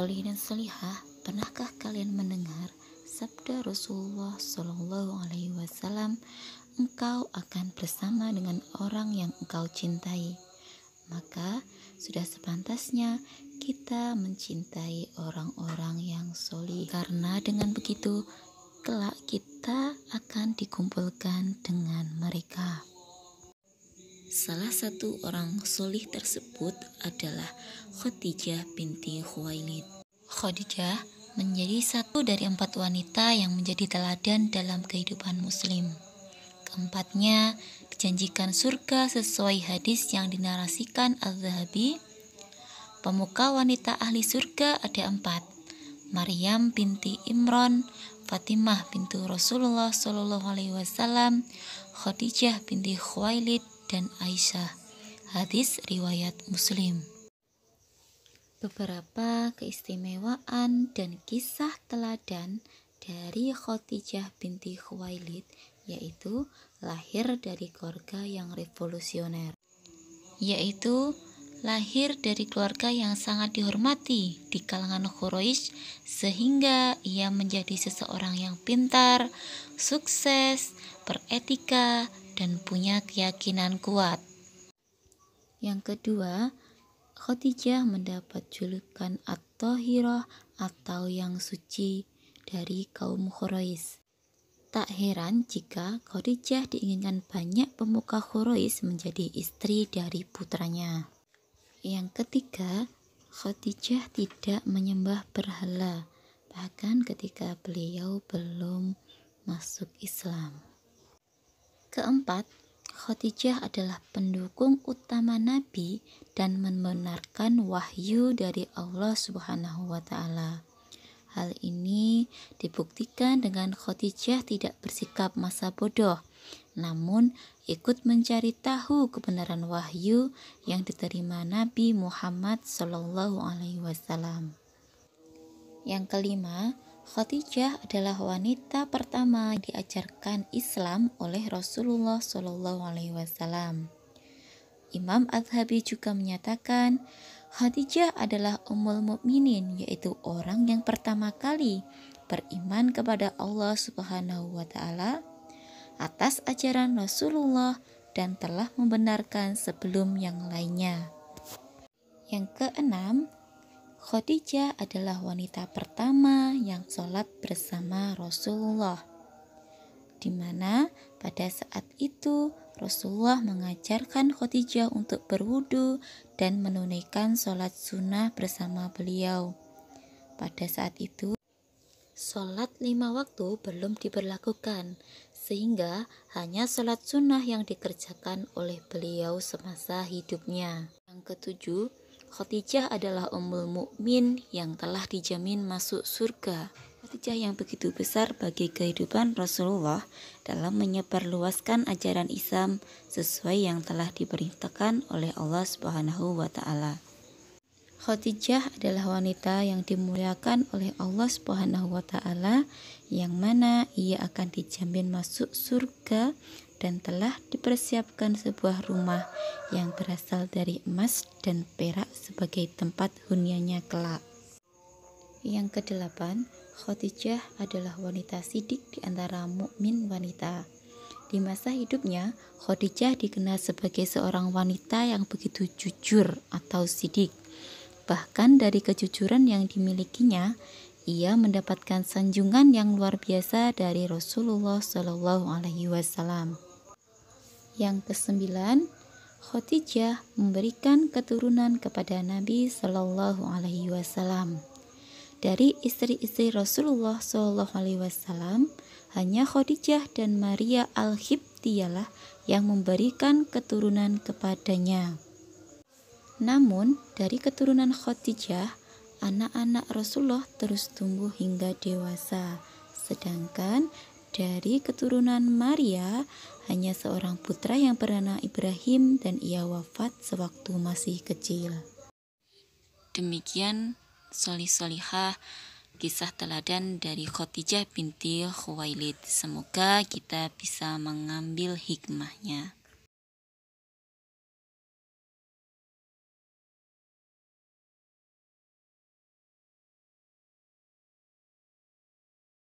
Solih dan solihah, pernahkah kalian mendengar sabda Rasulullah Shallallahu Alaihi Wasallam, engkau akan bersama dengan orang yang engkau cintai? Maka sudah sepantasnya kita mencintai orang-orang yang solih, karena dengan begitu kelak kita akan dikumpulkan dengan mereka. Salah satu orang solih tersebut adalah Khadijah binti Khuwailid. Khadijah menjadi satu dari 4 wanita yang menjadi teladan dalam kehidupan muslim. Keempatnya dijanjikan surga sesuai hadis yang dinarasikan Al-Zahabi. Pemuka wanita ahli surga ada 4: Maryam binti Imran, Fatimah binti Rasulullah Shallallahu Alaihi Wasallam, Khadijah binti Khuwailid, dan Aisyah. Hadis riwayat Muslim. Beberapa keistimewaan dan kisah teladan dari Khadijah binti Khuwailid, yaitu lahir dari keluarga yang revolusioner, yaitu lahir dari keluarga yang sangat dihormati di kalangan Quraisy, sehingga ia menjadi seseorang yang pintar, sukses, beretika, dan punya keyakinan kuat. Yang kedua, Khadijah mendapat julukan At-Thahirah atau yang suci dari kaum Quraisy. Tak heran jika Khadijah diinginkan banyak pemuka Quraisy menjadi istri dari putranya. Yang ketiga, Khadijah tidak menyembah berhala, bahkan ketika beliau belum masuk Islam. Keempat, Khadijah adalah pendukung utama Nabi dan membenarkan wahyu dari Allah Subhanahu wa Ta'ala. Hal ini dibuktikan dengan Khadijah tidak bersikap masa bodoh, namun ikut mencari tahu kebenaran wahyu yang diterima Nabi Muhammad Sallallahu Alaihi Wasallam. Yang kelima, Khadijah adalah wanita pertama yang diajarkan Islam oleh Rasulullah Shallallahu Alaihi Wasallam. Imam Az-Zahabi juga menyatakan Khadijah adalah Ummul Mukminin, yaitu orang yang pertama kali beriman kepada Allah Subhanahu wa Ta'ala atas ajaran Rasulullah dan telah membenarkan sebelum yang lainnya. Yang keenam, Khadijah adalah wanita pertama yang sholat bersama Rasulullah, di mana pada saat itu Rasulullah mengajarkan Khadijah untuk berwudu dan menunaikan sholat sunnah bersama beliau. Pada saat itu, sholat 5 waktu belum diberlakukan, sehingga hanya sholat sunnah yang dikerjakan oleh beliau semasa hidupnya. Yang ketujuh, Khadijah adalah Ummul Mukmin yang telah dijamin masuk surga. Khadijah yang begitu besar bagi kehidupan Rasulullah dalam menyebarluaskan ajaran Islam sesuai yang telah diperintahkan oleh Allah Subhanahu wa Ta'ala. Khadijah adalah wanita yang dimuliakan oleh Allah Subhanahu wa Ta'ala, yang mana ia akan dijamin masuk surga dan telah dipersiapkan sebuah rumah yang berasal dari emas dan perak sebagai tempat huniannya kelak. Yang kedelapan, Khadijah adalah wanita sidik di antara mukmin wanita. Di masa hidupnya, Khadijah dikenal sebagai seorang wanita yang begitu jujur atau sidik. Bahkan dari kejujuran yang dimilikinya, ia mendapatkan sanjungan yang luar biasa dari Rasulullah Shallallahu Alaihi Wasallam. Yang kesembilan, Khadijah memberikan keturunan kepada Nabi Shallallahu Alaihi Wasallam. Dari istri-istri Rasulullah Shallallahu Alaihi Wasallam, hanya Khadijah dan Maria Al-Qibtiyah yang memberikan keturunan kepadanya. Namun, dari keturunan Khadijah, anak-anak Rasulullah terus tumbuh hingga dewasa. Sedangkan dari keturunan Maria, hanya seorang putra yang bernama Ibrahim dan ia wafat sewaktu masih kecil. Demikian solih-solihah kisah teladan dari Khadijah binti Khuwailid. Semoga kita bisa mengambil hikmahnya.